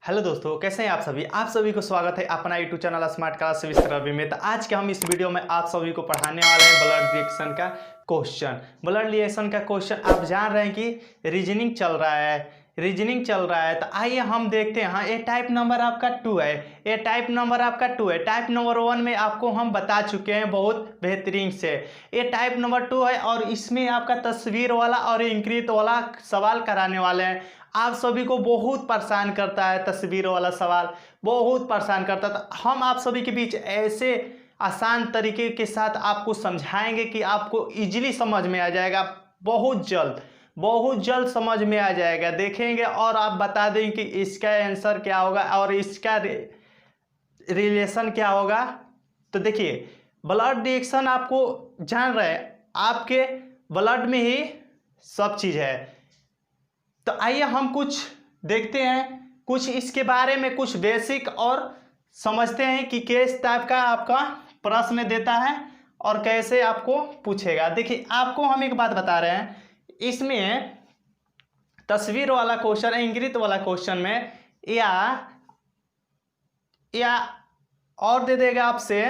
Hello दोस्तों, कैसे हैं आप सभी को स्वागत है अपना YouTube channel smart class with Ravi में। तो आज के हम इस वीडियो में आप सभी को पढ़ाने वाले हैं ब्लड रिएक्शन का क्वेश्चन। ब्लड रिएक्शन का क्वेश्चन आप जान रहे हैं कि रीजनिंग चल रहा है। तो आइए हम देखते हैं। हाँ, ये टाइप नंबर आपका 2 है। टाइप नंबर 1 में आपको हम बता चुके हैं बहुत बेहतरीन से। ये टाइप नंबर 2 है और इसमें आपका तस्वीर वाला और इंक्रीत वाला सवाल कराने वाले हैं। आप सभी को बहुत परेशान करता है तस्वीर वाला सवाल, बहुत परेशान करता है। तो हम आप सभी के बीच ऐसे आसान तरीके के साथ आपको समझाएंगे कि आपको इजीली समझ में आ जाएगा। बहुत जल्द समझ में आ जाएगा, देखेंगे और आप बता दें कि इसका आंसर क्या होगा और इसका रिलेशन क्या होगा। तो देखिए, ब्लड रिएक्शन आपको जान रहे हैं, आपके ब्लड में ही सब चीज़ है। तो आइए हम कुछ देखते हैं, कुछ इसके बारे में कुछ बेसिक और समझते हैं कि किस टाइप का आपका प्रश्न देता है और कैसे आपको पूछेगा। देखिए, आपको हम एक बात बता रहे हैं, इसमें तस्वीर वाला क्वेश्चन, इंगित वाला क्वेश्चन में या और दे देगा आपसे।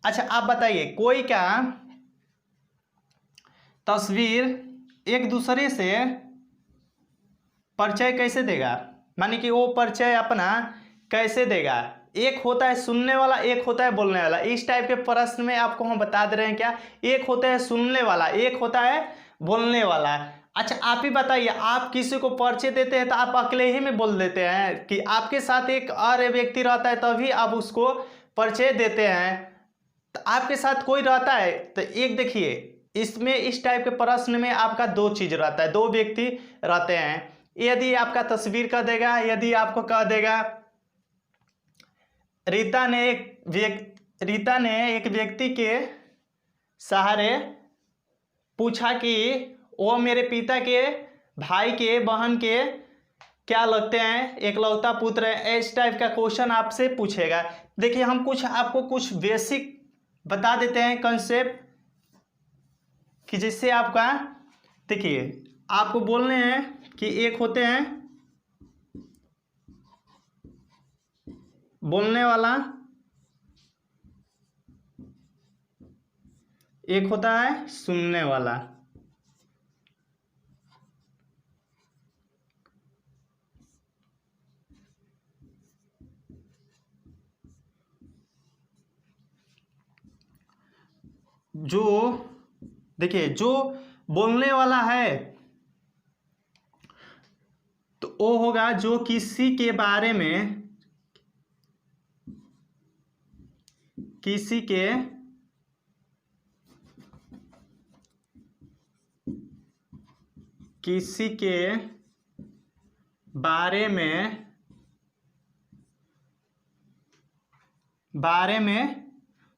अच्छा, आप बताइए, कोई क्या तस्वीर एक दूसरे से परिचय कैसे देगा, माने कि वो परिचय अपना कैसे देगा। एक होता है सुनने वाला, एक होता है बोलने वाला। इस टाइप के प्रश्न में आपको हम बता दे रहे हैं क्या, एक होता है सुनने वाला, एक होता है बोलने वाला। अच्छा, आप ही बताइए, आप किसी को परिचय देते हैं तो आप अकेले ही में बोल देते हैं कि आपके साथ एक और व्यक्ति रहता है तभी आप उसको परिचय देते हैं। तो आपके साथ कोई रहता है तो एक देखिए, इसमें इस टाइप के प्रश्न में आपका दो चीज रहता है, दो व्यक्ति रहते हैं। यदि आपका तस्वीर का देगा, यदि आपको कह देगा रीता ने एक व्यक्ति के सहारे पूछा कि वो मेरे पिता के भाई के बहन के क्या लगते हैं, एकलौता पुत्र है। इस टाइप का क्वेश्चन आपसे पूछेगा। देखिए, हम आपको कुछ बेसिक बता देते हैं कंसेप्ट कि जिससे आपका, देखिए, आपको बोलने हैं कि एक होते हैं बोलने वाला, एक होता है सुनने वाला। जो देखिए, जो बोलने वाला है तो वो होगा जो किसी के बारे में, किसी के बारे में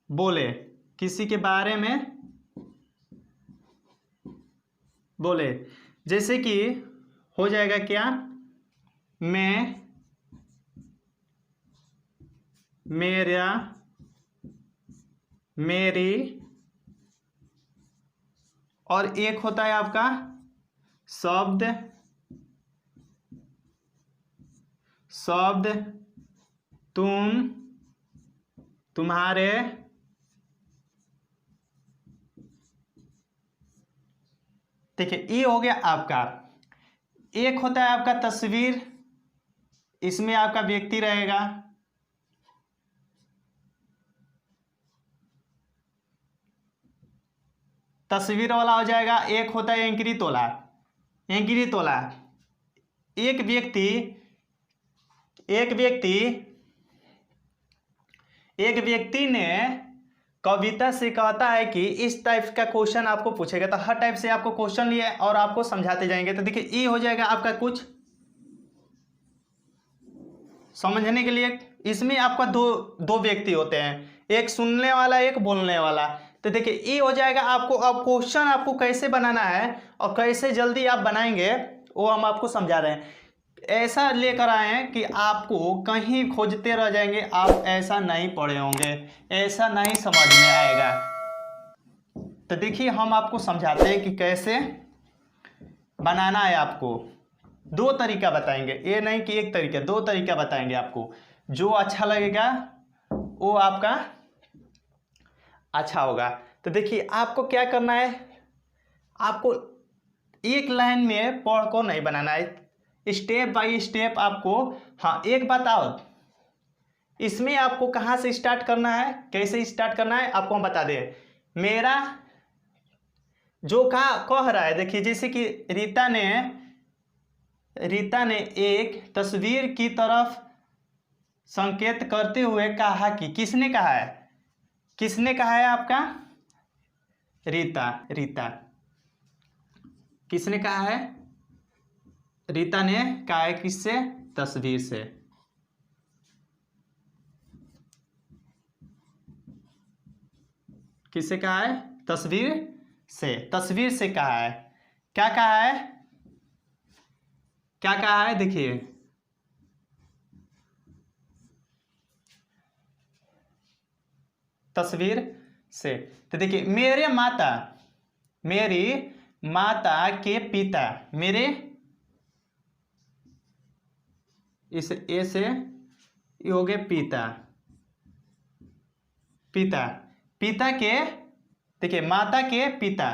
बोले, किसी के बारे में बोले। जैसे कि हो जाएगा क्या, मैं, मेरा, मेरी, और एक होता है आपका शब्द तुम, तुम्हारे, देखिए ये हो गया आपका। एक होता है आपका तस्वीर, इसमें आपका व्यक्ति रहेगा। तस्वीर वाला हो जाएगा। एक होता है इंगित वाला। एक व्यक्ति ने कविता से कहता है कि इस टाइप का क्वेश्चन आपको पूछेगा। तो हर टाइप से आपको क्वेश्चन लिए और आपको समझाते जाएंगे। तो देखिए, ये हो जाएगा आपका कुछ समझने के लिए। इसमें आपका दो व्यक्ति होते हैं, एक सुनने वाला, एक बोलने वाला। तो देखिए, ये हो जाएगा आपको। अब क्वेश्चन आपको कैसे बनाना है और कैसे जल्दी आप बनाएंगे वो हम आपको समझा रहे हैं। ऐसा लेकर आए हैं कि आपको कहीं खोजते रह जाएंगे, आप ऐसा नहीं पढ़े होंगे, ऐसा नहीं समझ में आएगा। तो देखिए, हम आपको समझाते हैं कि कैसे बनाना है आपको। दो तरीका बताएंगे, ये नहीं कि एक तरीका, दो तरीका बताएंगे आपको। जो अच्छा लगेगा वो आपका अच्छा होगा। तो देखिए आपको क्या करना है, आपको एक लाइन में पढ़ को नहीं बनाना है, स्टेप बाय स्टेप आपको। हाँ एक बात और, इसमें आपको कहाँ से स्टार्ट करना है, कैसे स्टार्ट करना है आपको हम बता दें। मेरा जो कह रहा है, देखिए जैसे कि रीता ने एक तस्वीर की तरफ संकेत करते हुए कहा कि, किसने कहा है, किसने कहा है आपका, रीता किसने कहा है, रीता ने कहा है, किससे, तस्वीर से। किससे कहा है, तस्वीर से कहा है। क्या कहा है, क्या कहा है, देखिए तस्वीर से। तो देखिए मेरी माता के पिता, मेरे इस ए से ये हो गए पिता के, देखिए माता के पिता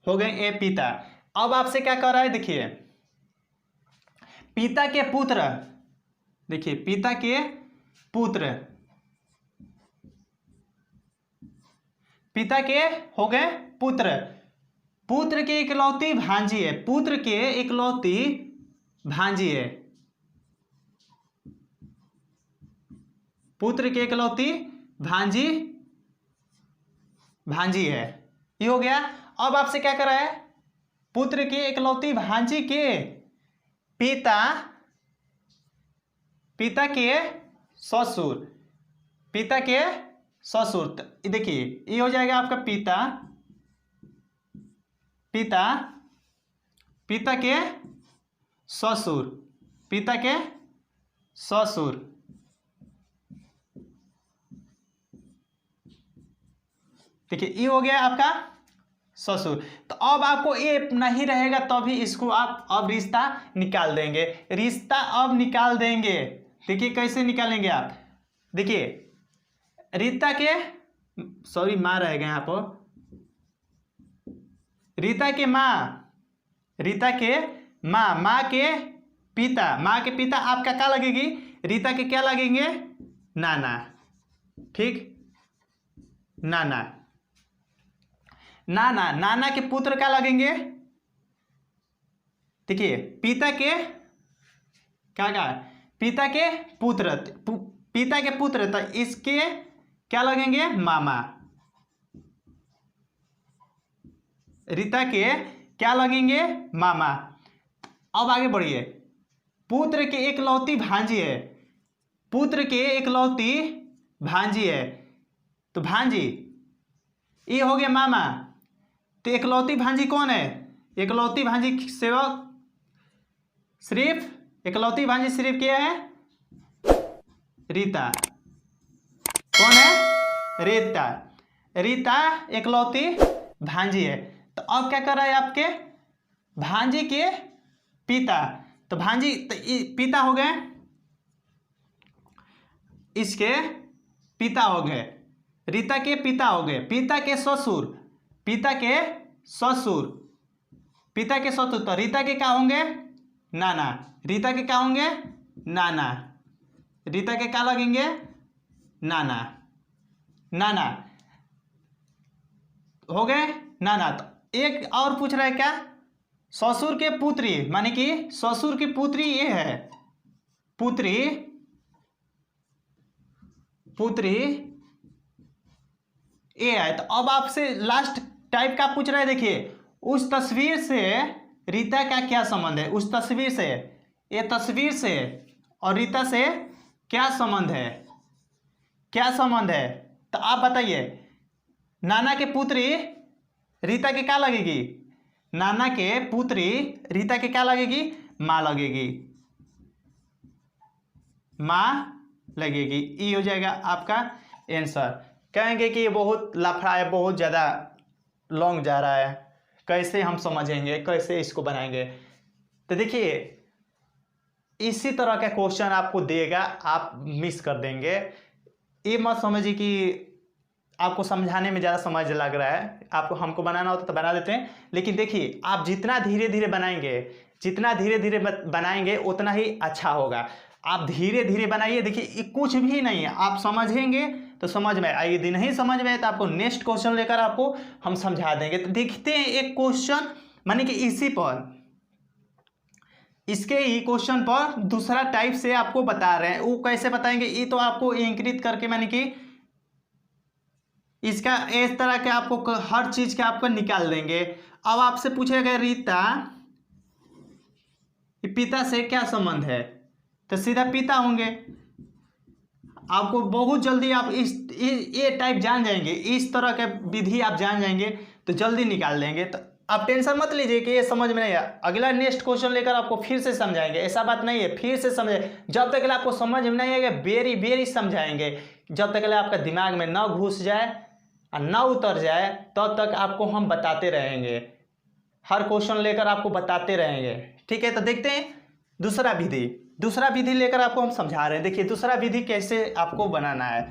हो गए ए पिता। अब आपसे क्या कर रहा है, देखिए पिता के पुत्र, देखिए पिता के हो गए पुत्र के इकलौती भांजी है, पुत्र के इकलौती भांजी है, पुत्र के इकलौती भांजी है, ये हो गया। अब आपसे क्या कर रहा है, पुत्र के इकलौती भांजी के पिता के ससुर, देखिए ये हो जाएगा आपका पिता के ससुर, देखिए ये हो गया आपका ससुर। तो अब आपको ये नहीं रहेगा तभी इसको आप अब रिश्ता निकाल देंगे, देखिए कैसे निकालेंगे आप, देखिए रीता के माँ रहेगा यहाँ पर, रीता के माँ के पिता आपका क्या लगेगी, रीता के क्या लगेंगे, नाना, ठीक, नाना के पुत्र क्या लगेंगे, देखिए पिता के पुत्र, तो इसके क्या लगेंगे, मामा, रीता के क्या लगेंगे, मामा। अब आगे बढ़िए, पुत्र के इकलौती भांजी है, तो भांजी ये हो गया मामा। तो इकलौती भांजी कौन है, इकलौती भांजी सिर्फ क्या है, रीता, कौन है, रीता इकलौती भांजी है। तो अब क्या कर रहा है आपके भांजी के पिता, तो भांजी तो पिता हो गए, इसके पिता हो गए, रीता के पिता हो गए, पिता के ससुर, तो रीता के क्या होंगे, नाना, रीता के क्या होंगे, नाना, रीता के क्या लगेंगे, नाना हो गए, नाना। तो एक और पूछ रहा है क्या, ससुर के पुत्री, माने कि ससुर की पुत्री ये है, पुत्री ये है। तो अब आपसे लास्ट टाइप का पूछ रहा है, देखिए उस तस्वीर से रीता का क्या संबंध है, उस तस्वीर से, ये तस्वीर से और रीता से क्या संबंध है, तो आप बताइए, नाना के पुत्री रीता के क्या लगेगी, नाना के पुत्री रीता के क्या लगेगी, माँ लगेगी, माँ लगेगी। ई हो जाएगा आपका आंसर। कहेंगे कि ये बहुत लफड़ा है, बहुत ज़्यादा लॉन्ग जा रहा है, कैसे हम समझेंगे, कैसे इसको बनाएंगे। तो देखिए इसी तरह का क्वेश्चन आपको देगा, आप मिस कर देंगे। ये मत समझिए कि आपको समझाने में ज़्यादा समय लग रहा है, आपको हमको बनाना होता तो बना देते हैं। लेकिन देखिए आप जितना धीरे धीरे बनाएंगे, जितना धीरे धीरे बनाएंगे उतना ही अच्छा होगा। आप धीरे धीरे बनाइए। देखिए ये कुछ भी नहीं है, आप समझेंगे तो समझ में आए, यदि नहीं समझ में आए तो आपको नेक्स्ट क्वेश्चन लेकर आपको हम समझा देंगे। तो देखते हैं एक क्वेश्चन, माने कि इसी पर, इसके ही क्वेश्चन पर दूसरा टाइप से आपको बता रहे हैं। वो कैसे बताएंगे, ये तो आपको इंक्रीज करके माने कि इसका इस तरह के आपको हर चीज के आपको निकाल देंगे। अब आपसे पूछेगा रीता पिता से क्या संबंध है, तो सीधा पिता होंगे। आपको बहुत जल्दी आप ये टाइप जान जाएंगे, इस तरह के विधि आप जान जाएंगे तो जल्दी निकाल देंगे। तो आप टेंशन मत लीजिए कि ये समझ में नहीं आया, अगला नेक्स्ट क्वेश्चन लेकर आपको फिर से समझाएंगे। ऐसा बात नहीं है, फिर से समझे, जब तक आपको समझ में नहीं आएगा बेरी बेरी समझाएंगे, जब तक आपका दिमाग में न घुस जाए और न उतर जाए तब तक आपको हम बताते रहेंगे, हर क्वेश्चन लेकर आपको बताते रहेंगे। ठीक है, तो देखते हैं दूसरा विधि। दूसरा विधि लेकर आपको हम समझा रहे हैं। देखिए दूसरा विधि कैसे आपको बनाना है।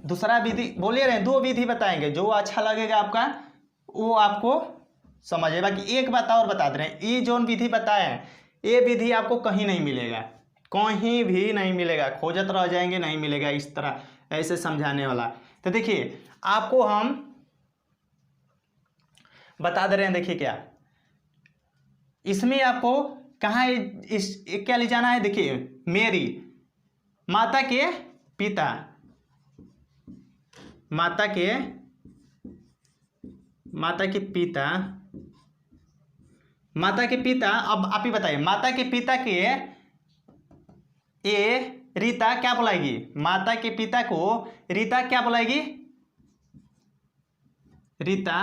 दूसरा विधि बोले रहे, दो विधि बताएंगे, जो अच्छा लगेगा आपका वो आपको समझिए। बाकी एक बात और बता दे रहे हैं, ये जो विधि बताए हैं ये विधि आपको कहीं नहीं मिलेगा, कहीं भी नहीं मिलेगा, खोजत रह जाएंगे, नहीं मिलेगा इस तरह ऐसे समझाने वाला। तो देखिए आपको हम बता दे रहे हैं। देखिए क्या इसमें आपको कहाँ इस क्या ले जाना है। देखिए मेरी माता के पिता, माता के पिता, माता के पिता। अब आप ही बताइए माता के पिता के ये रीता क्या बुलाएगी, माता के पिता को रीता क्या बुलाएगी, रीता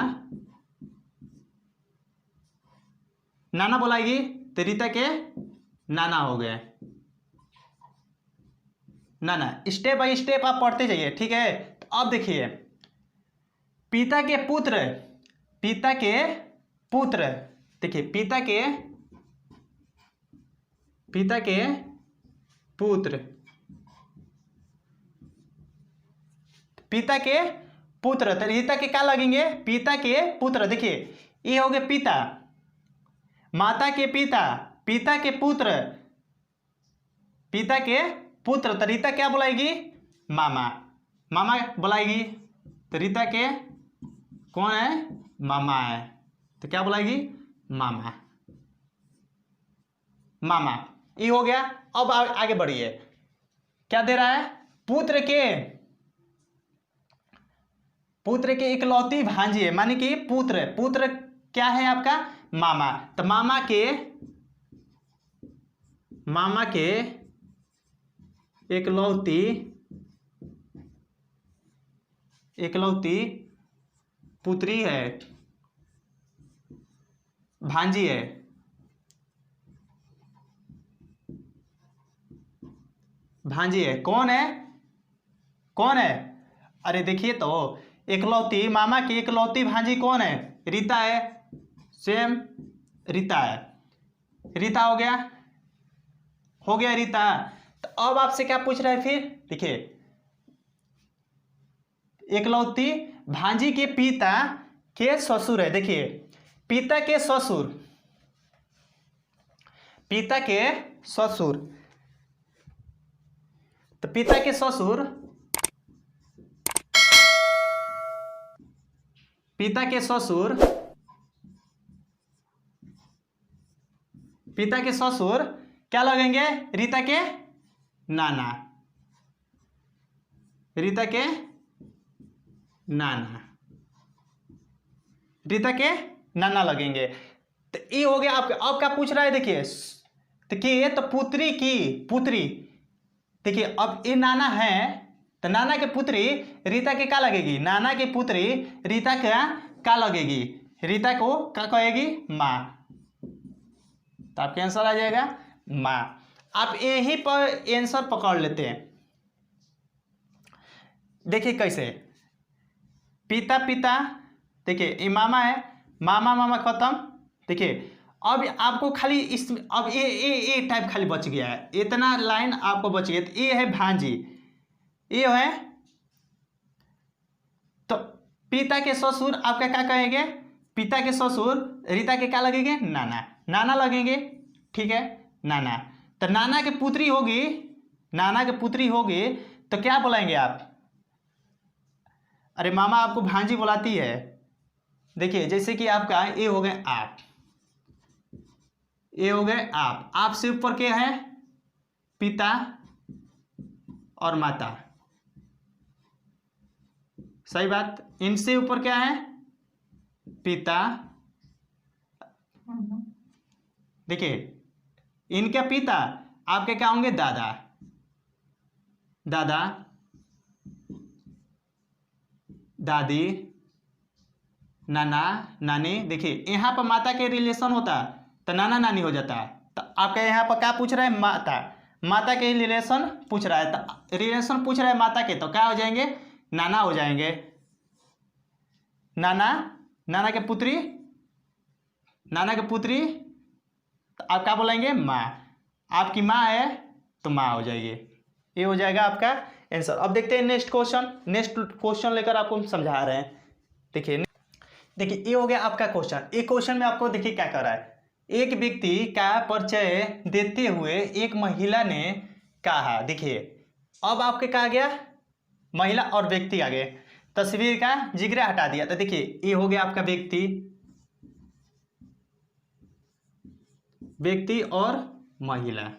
नाना बुलाएगी, तो रीता के नाना हो गए, नाना। स्टेप बाय स्टेप आप पढ़ते जाइए। ठीक है, तो अब देखिए पिता के पुत्र, पिता के पुत्र, देखिए पिता के पुत्र, पिता के पुत्र, तो रीता के क्या लगेंगे, पिता के पुत्र। देखिए ये हो गए पिता, माता के पिता, पिता के पुत्र, पिता के पुत्र, तो रीता क्या बुलाएगी, मामा, मामा बुलाएगी। तो रीता के कौन है, मामा है, तो क्या बुलाएगी, मामा, मामा। ये हो गया। अब आगे बढ़िए, क्या दे रहा है, पुत्र के इकलौती भांजी है, माने कि पुत्र, पुत्र क्या है आपका, मामा। तो मामा के इकलौती पुत्री है, भांजी है, भांजी है। कौन है, कौन है, अरे देखिए तो इकलौती, मामा की इकलौती भांजी कौन है, रीता है, सेम रीता है, रीता हो गया, हो गया रीता। तो अब आपसे क्या पूछ रहा है फिर, देखिए इकलौती भांजी के पिता के ससुर है। देखिए पिता के ससुर, पिता के ससुर, तो पिता के ससुर, पिता के ससुर, पिता के ससुर क्या लगेंगे, रीता के नाना, रीता के नाना, रीता के नाना लगेंगे। तो ये हो गया आपका। अब क्या पूछ रहा है, देखिए देखिए तो पुत्री की पुत्री, देखिए अब ये नाना है तो नाना के पुत्री रीता के क्या लगेगी, नाना की पुत्री रीता का क्या लगेगी, रीता को क्या कहेगी, माँ, तो आपका आंसर आ जाएगा माँ। आप यहीं पर आंसर पकड़ लेते हैं। देखिए कैसे, पिता पिता, देखिए ये मामा है, मामा मामा खत्म। देखिए अब आपको खाली इस, अब ये टाइप खाली बच गया है, इतना लाइन आपको बच गया। तो ये है भांजी, ये है, तो पिता के ससुर आपका क्या कहेंगे, पिता के ससुर रीता के क्या लगेंगे, नाना, नाना लगेंगे, ठीक है, नाना। तो नाना की पुत्री होगी, नाना की पुत्री होगी तो क्या बुलाएंगे आप, अरे मामा आपको भांजी बुलाती है। देखिए जैसे कि आपका ये हो गए आप, ये हो गए आप से ऊपर क्या है, पिता और माता, सही बात। इनसे ऊपर क्या है, पिता, देखिए इनके पिता आपके क्या होंगे, दादा, दादा, दादी, नाना, नानी। देखिए यहाँ पर माता के रिलेशन होता तो नाना नानी हो जाता है। तो आपके यहाँ पर क्या पूछ रहा है, माता, माता के रिलेशन पूछ रहा है, तो रिलेशन पूछ रहा है माता के, तो क्या हो जाएंगे, नाना हो जाएंगे, नाना, नाना के पुत्री, नाना के पुत्री, तो आप क्या बोलेंगे, माँ। आपकी माँ है तो माँ हो जाएगी, ये हो जाएगा आपका आंसर। अब देखते हैं नेक्स्ट क्वेश्चन, नेक्स्ट क्वेश्चन लेकर आपको हम समझा रहे हैं। देखिए देखिए ये हो गया आपका क्वेश्चन। एक क्वेश्चन में आपको देखिए क्या कर रहा है, एक व्यक्ति का परिचय देते हुए एक महिला ने कहा, देखिए अब आपके कहा गया महिला और व्यक्ति आ गए, तस्वीर का जिगरा हटा दिया। तो देखिए ये हो गया आपका व्यक्ति, व्यक्ति और महिला।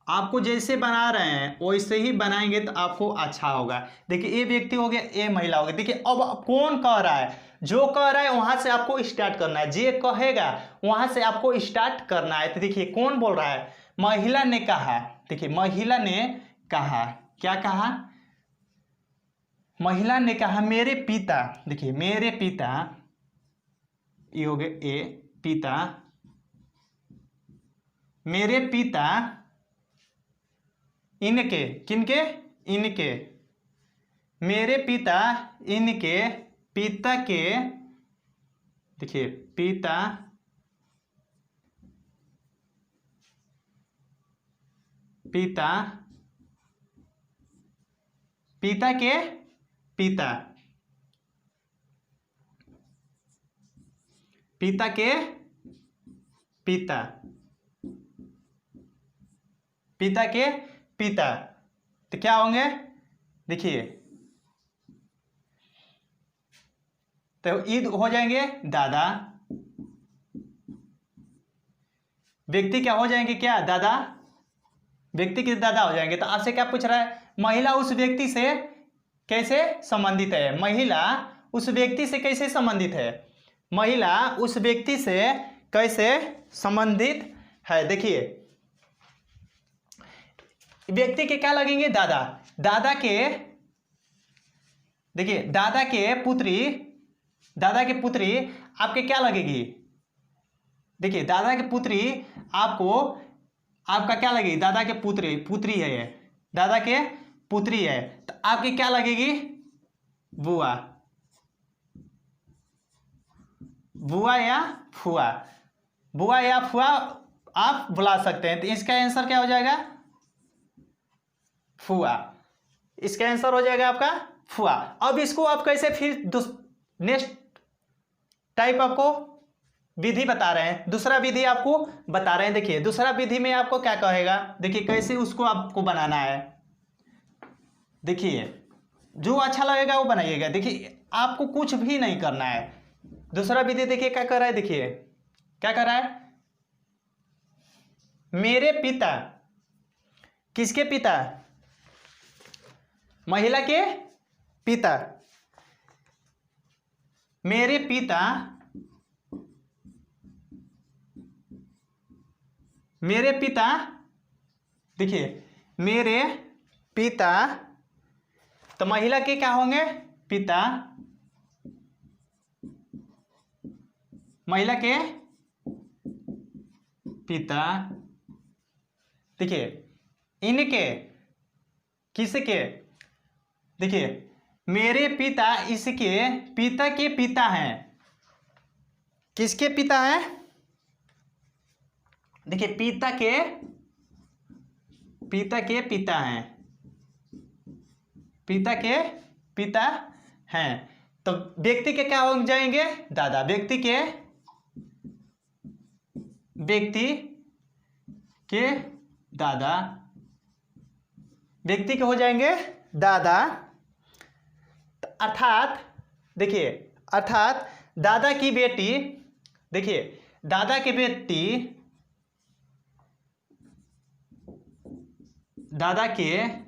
आपको जैसे बना रहे हैं वैसे ही बनाएंगे तो आपको अच्छा होगा। देखिए ये व्यक्ति हो गया, ये महिला हो गई। देखिए अब कौन कह रहा है, जो कह रहा है वहां से आपको स्टार्ट करना है, जे कहेगा वहां से आपको स्टार्ट करना है। तो देखिए कौन बोल रहा है, महिला ने कहा। देखिए महिला ने कहा, क्या कहा, महिला ने कहा मेरे पिता, देखिए मेरे पिता, ये हो गए ए पिता, मेरे पिता इनके, किनके, इनके, मेरे पिता इनके पिता के, देखिए पिता, पिता, पिता के पिता, पिता के पिता, पिता के पिता, तो क्या होंगे, देखिए तो ईद हो जाएंगे दादा, व्यक्ति क्या हो जाएंगे, क्या दादा, व्यक्ति के दादा हो जाएंगे। तो आपसे क्या पूछ रहा है, महिला उस व्यक्ति से कैसे संबंधित है, महिला उस व्यक्ति से कैसे संबंधित है, महिला उस व्यक्ति से कैसे संबंधित है। देखिए व्यक्ति के क्या लगेंगे, दादा, दादा के, देखिए दादा के पुत्री, दादा की पुत्री आपके क्या लगेगी, देखिए दादा की पुत्री आपको, आपका क्या लगेगी, दादा के पुत्री, पुत्री है ये, दादा के पुत्री है, तो आपकी क्या लगेगी, बुआ, बुआ या फुआ, बुआ या फुआ आप बुला सकते हैं। तो इसका आंसर क्या हो जाएगा, फुआ, इसका आंसर हो जाएगा आपका फुआ। अब इसको आप कैसे फिर नेक्स्ट टाइप आपको विधि बता रहे हैं, दूसरा विधि आपको बता रहे हैं। देखिए दूसरा विधि में आपको क्या कहेगा, देखिए कैसे उसको आपको बनाना है। देखिए जो अच्छा लगेगा वो बनाइएगा, देखिए आपको कुछ भी नहीं करना है। दूसरा विधि देखिए क्या कर रहा है, देखिए क्या कर रहा है, मेरे पिता, किसके पिता, महिला के पिता, मेरे पिता, मेरे पिता, देखिए मेरे पिता, तो महिला के क्या होंगे, पिता, महिला के पिता, देखिए इनके, किसके, देखिए मेरे पिता इसके पिता के पिता हैं। किसके पिता हैं? देखिए पिता के पिता हैं, पिता के पिता हैं। तो व्यक्ति के क्या हो जाएंगे? दादा। व्यक्ति के दादा, व्यक्ति के हो जाएंगे दादा। अर्थात देखिए, अर्थात दादा की बेटी, देखिए दादा की बेटी, दादा के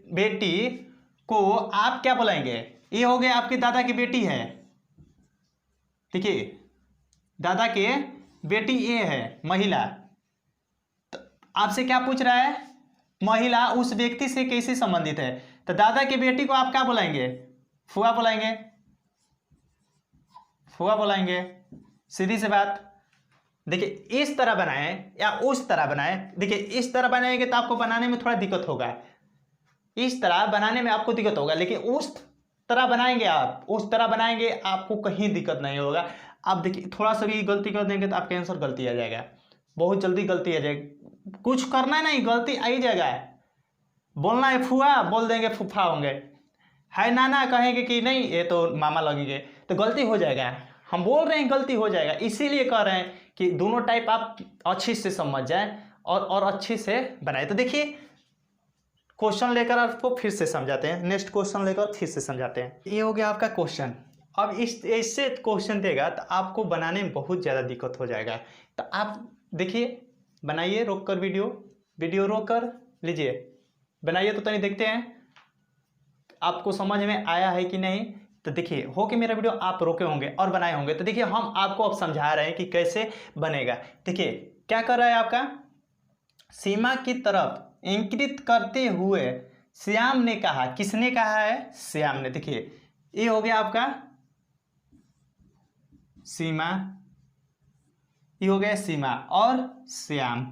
बेटी को आप क्या बुलाएंगे? ये हो गया आपके दादा की बेटी है। देखिए दादा के बेटी ये है महिला। तो आपसे क्या पूछ रहा है? महिला उस व्यक्ति से कैसे संबंधित है? तो दादा की बेटी को आप क्या बुलाएंगे? फुआ बुलाएंगे, फुआ बुलाएंगे। सीधी सी बात। देखिए इस तरह बनाएं या उस तरह बनाएं। देखिए इस तरह बनाएंगे तो आपको बनाने में थोड़ा दिक्कत होगा, इस तरह बनाने में आपको दिक्कत होगा, लेकिन उस तरह बनाएंगे, आप उस तरह बनाएंगे आपको कहीं दिक्कत नहीं होगा। आप देखिए थोड़ा सा भी गलती कर देंगे तो आपका आंसर गलती आ जाएगा, बहुत जल्दी गलती आ जाएगी। कुछ करना नहीं, गलती आ ही जाएगा। बोलना है फुआ, बोल देंगे फूफा होंगे, है नाना कहेंगे कि नहीं ये तो मामा लगेंगे, तो गलती हो जाएगा। हम बोल रहे हैं गलती हो जाएगा, इसीलिए कह रहे हैं कि दोनों टाइप आप अच्छे से समझ जाएं और अच्छे से बनाए। तो देखिए क्वेश्चन लेकर आपको फिर से समझाते हैं, नेक्स्ट क्वेश्चन लेकर फिर से समझाते हैं। ये हो गया आपका क्वेश्चन। अब इससे क्वेश्चन देगा तो आपको बनाने में बहुत ज़्यादा दिक्कत हो जाएगा। तो आप देखिए बनाइए, रोक कर वीडियो रोक कर लीजिए, बनाइए। तो तनी देखते हैं आपको समझ में आया है कि नहीं। तो देखिए हो कि मेरा वीडियो आप रोके होंगे और बनाए होंगे। तो देखिए हम आपको अब समझा रहे हैं कि कैसे बनेगा। देखिए क्या कर रहा है आपका, सीमा की तरफ इंगित करते हुए श्याम ने कहा। किसने कहा है? श्याम ने। देखिए ये हो गया आपका सीमा, ये हो गया सीमा और श्याम।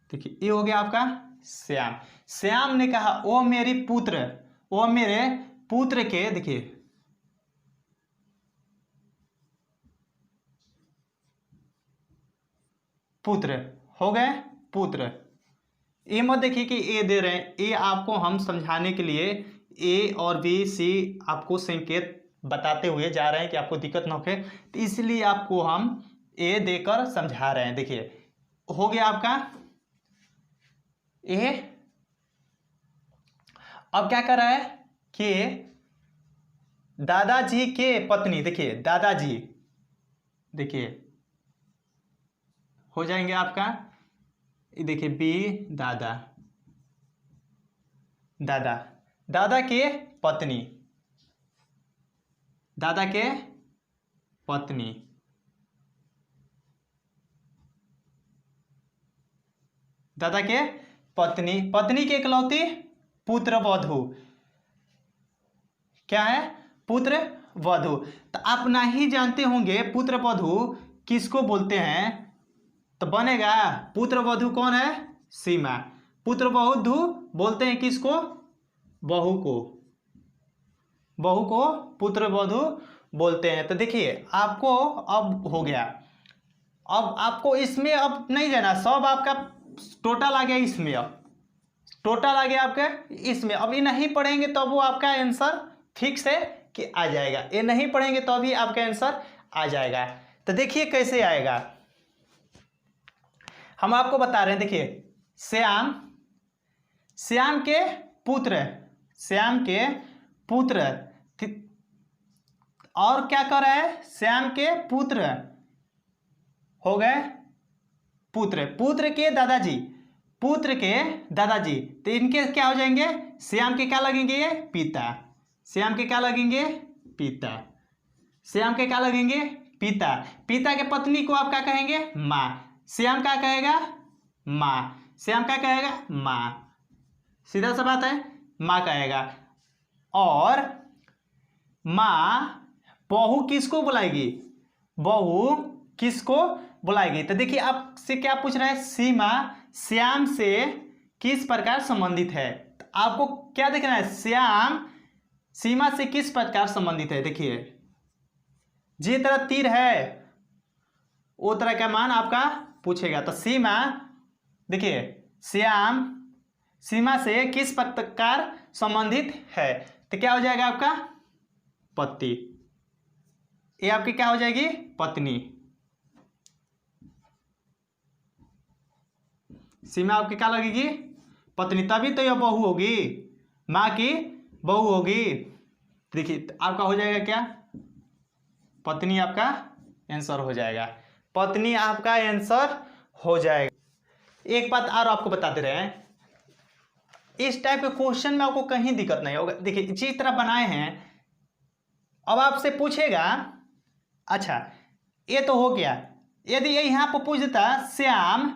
देखिए ये हो गया आपका श्याम। श्याम ने कहा वो मेरे पुत्र के, देखिए पुत्र हो गए, पुत्र। ये मत देखिए कि ए दे रहे हैं, ए आपको हम समझाने के लिए ए और बी सी आपको संकेत बताते हुए जा रहे हैं कि आपको दिक्कत ना हो, तो इसलिए आपको हम ए देकर समझा रहे हैं। देखिए हो गया आपका ए। अब क्या कर रहा है कि दादाजी के पत्नी, देखिए दादाजी, देखिए हो जाएंगे आपका, देखिए बी दादा, दादा के पत्नी, दादा के पत्नी, दादा के पत्नी के इकलौती पुत्र वधू। क्या है? पुत्र वधू। तो आप नहीं जानते होंगे पुत्र वधू किसको बोलते हैं, तो बनेगा पुत्र वधू कौन है? सीमा। पुत्र वधू बोलते हैं किसको? बहू को, बहू को पुत्र वधू बोलते हैं। तो देखिए आपको अब हो गया, अब आपको इसमें अब नहीं जाना, सब आपका टोटल आ गया इसमें, अब टोटल आ गया आपका इसमें। अब ये नहीं पढ़ेंगे तो वो आपका आंसर फिक्स है कि आ जाएगा, ये नहीं पढ़ेंगे तो भी आपका आंसर आ जाएगा। तो देखिए कैसे आएगा, हम आपको बता रहे हैं। देखिए श्याम के पुत्र और क्या कर रहा है? श्याम के पुत्र हो गए पुत्र के दादाजी, तो इनके क्या हो जाएंगे? श्याम के क्या लगेंगे? पिता। श्याम के क्या लगेंगे? पिता। श्याम के क्या लगेंगे? पिता। पिता के पत्नी को आप क्या कहेंगे? माँ। श्याम क्या कहेगा? माँ। श्याम क्या कहेगा? माँ। सीधा सा बात है, माँ कहेगा। और माँ बहू किसको बुलाएगी, बहू किसको बुलाएगी। तो देखिए आपसे क्या पूछ रहा है, सीमा श्याम से किस प्रकार संबंधित है। तो आपको क्या देखना है, श्याम सीमा से किस प्रकार संबंधित है। देखिए जी तरह तीर है वो तरह का मान आपका पूछेगा। तो सीमा, देखिए श्याम सीमा से किस प्रकार संबंधित है, तो क्या हो जाएगा आपका पति, ये आपकी क्या हो जाएगी पत्नी। सीमा आपकी क्या लगेगी पत्नी, तभी तो यह बहू होगी, माँ की बहू होगी। देखिए आपका हो जाएगा क्या पत्नी, आपका आंसर हो जाएगा, पत्नी आपका आंसर हो जाएगा। एक बात और आपको बताते रहे हैं, इस टाइप के क्वेश्चन में आपको कहीं दिक्कत नहीं होगा। देखिए जिस तरह बनाए हैं, अब आपसे पूछेगा, अच्छा ये तो हो गया, यदि ये यहां पर पूछ देता श्याम,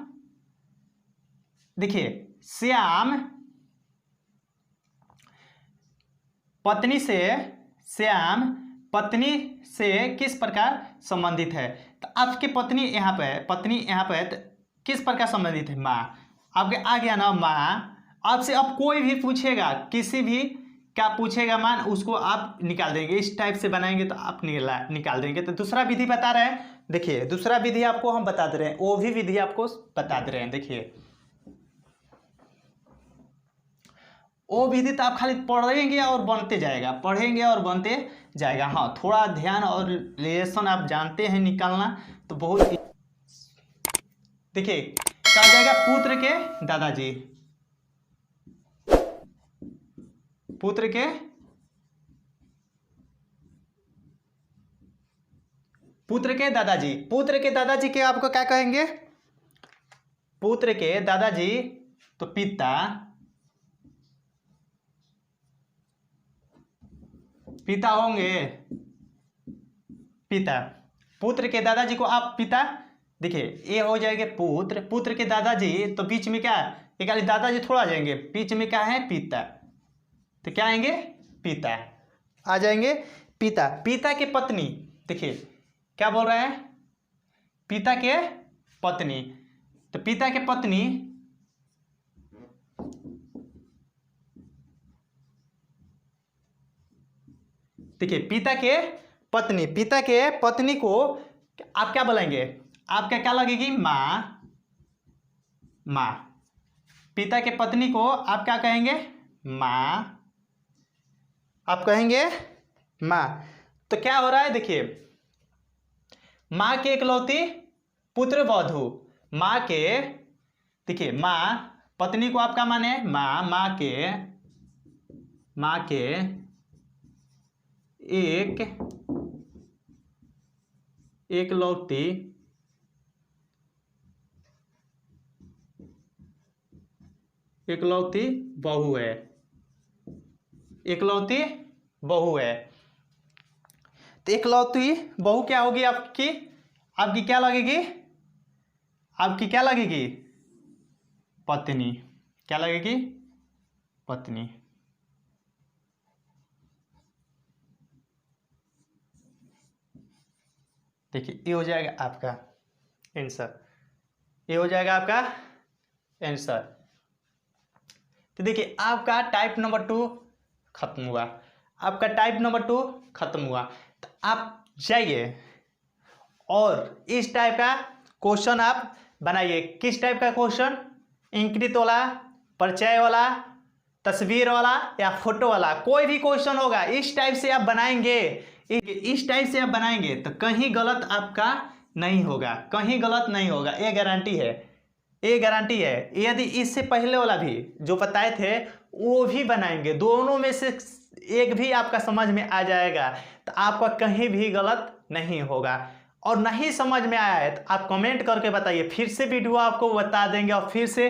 देखिए श्याम पत्नी से, श्याम पत्नी से किस प्रकार संबंधित है। तो आपकी पत्नी यहाँ पे है, पत्नी यहाँ पे है, तो किस प्रकार संबंधित है, माँ। आपके आ गया ना माँ। आपसे अब कोई भी पूछेगा, किसी भी क्या पूछेगा मान, उसको आप निकाल देंगे। इस टाइप से बनाएंगे तो आप निकाल देंगे। तो दूसरा विधि बता रहे हैं, देखिए दूसरा विधि आपको हम बता दे रहे हैं, वो भी विधि आपको बता दे रहे हैं। देखिए वो विधि तो आप खाली पढ़ेंगे और बनते जाएगा, पढ़ेंगे और बनते जाएगा। हाँ थोड़ा ध्यान और रिलेशन आप जानते हैं निकालना तो बहुत। देखिए क्या हो जाएगा, पुत्र के दादाजी, पुत्र के दादाजी, पुत्र के दादाजी के आपको क्या कहेंगे, पुत्र के दादाजी तो पिता, पिता होंगे, पिता, पुत्र के दादाजी को आप पिता। देखिए ये हो जाएंगे पुत्र, पुत्र के दादाजी तो बीच में क्या, एक दादाजी थोड़ा आ जाएंगे, बीच में क्या है पिता, तो क्या आएंगे पिता आ जाएंगे, पिता। पिता के पत्नी, देखिए क्या बोल रहा है, पिता के पत्नी, तो पिता के पत्नी, देखिए पिता के पत्नी, पिता के पत्नी को आप क्या बोलेंगे, आपका क्या लगेगी माँ, माँ। पिता के पत्नी को आप क्या कहेंगे माँ, आप कहेंगे माँ। तो क्या हो रहा है, देखिए माँ के इकलौती पुत्र वधू, माँ के, देखिए माँ पत्नी को आपका माने माँ, माँ के इकलौती बहू है, इकलौती बहू है। तो इकलौती बहू क्या होगी आपकी, आपकी क्या लगेगी, आपकी क्या लगेगी पत्नी, क्या लगेगी पत्नी। देखिए ये हो जाएगा आपका आंसर, ये हो जाएगा आपका आंसर। तो देखिए आपका टाइप नंबर 2 खत्म हुआ, आपका टाइप नंबर 2 खत्म हुआ। तो आप जाइए और इस टाइप का क्वेश्चन आप बनाइए। किस टाइप का क्वेश्चन, इंकित वाला, परिचय वाला, तस्वीर वाला या फोटो वाला, कोई भी क्वेश्चन होगा इस टाइप से आप बनाएंगे, इस टाइप से आप बनाएंगे तो कहीं गलत आपका नहीं होगा, कहीं गलत नहीं होगा, ये गारंटी है, ये गारंटी है। यदि इससे पहले वाला भी जो बताए थे वो भी बनाएंगे, दोनों में से एक भी आपका समझ में आ जाएगा तो आपका कहीं भी गलत नहीं होगा। और नहीं समझ में आया है तो आप कमेंट करके बताइए, फिर से वीडियो आपको बता देंगे और फिर से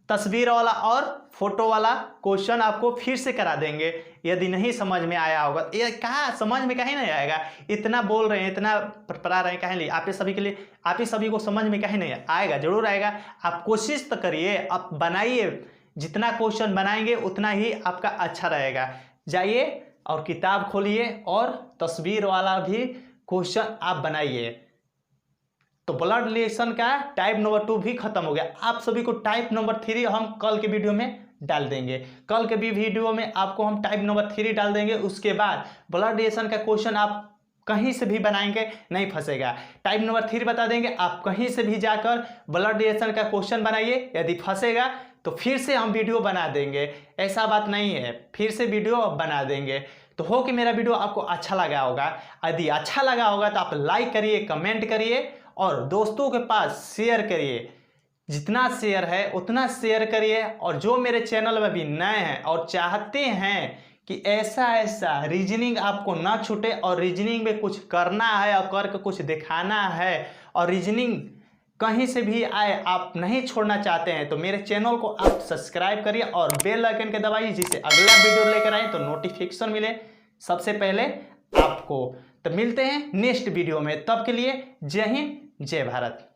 तस्वीर वाला और फोटो वाला क्वेश्चन आपको फिर से करा देंगे। यदि नहीं समझ में आया होगा, ये कहाँ समझ में कहीं नहीं आएगा, इतना बोल रहे हैं, इतना पढ़ा रहे हैं कहीं लिए, आप सभी के लिए, आप ही सभी को समझ में कहीं नहीं आएगा, जरूर आएगा। आप कोशिश तो करिए, आप बनाइए, जितना क्वेश्चन बनाएंगे उतना ही आपका अच्छा रहेगा। जाइए और किताब खोलिए और तस्वीर वाला भी क्वेश्चन आप बनाइए। तो ब्लड रिलेशन का टाइप नंबर 2 भी खत्म हो गया। आप सभी को टाइप नंबर 3 हम कल के वीडियो में डाल देंगे। कल के भी वीडियो में आपको हम टाइप नंबर 3 डाल देंगे। उसके बाद ब्लड रिलेशन का क्वेश्चन आप कहीं से भी बनाएंगे नहीं फंसेगा। टाइप नंबर 3 बता देंगे, आप कहीं से भी जाकर ब्लड रिलेशन का क्वेश्चन बनाइए। यदि फंसेगा तो फिर से हम वीडियो बना देंगे, ऐसा बात नहीं है, फिर से वीडियो बना देंगे। तो हो कि मेरा वीडियो आपको अच्छा लगा होगा। यदि अच्छा लगा होगा तो आप लाइक करिए, कमेंट करिए और दोस्तों के पास शेयर करिए। जितना शेयर है उतना शेयर करिए। और जो मेरे चैनल में भी नए हैं और चाहते हैं कि ऐसा ऐसा रीजनिंग आपको ना छूटे और रीजनिंग में कुछ करना है और करके कुछ दिखाना है और रीजनिंग कहीं से भी आए आप नहीं छोड़ना चाहते हैं, तो मेरे चैनल को आप सब्सक्राइब करिए और बेल आइकन के दबाइए, जिससे अगला वीडियो लेकर आए तो नोटिफिकेशन मिले सबसे पहले आपको। तो मिलते हैं नेक्स्ट वीडियो में, तब के लिए जय हिंद जय भारत।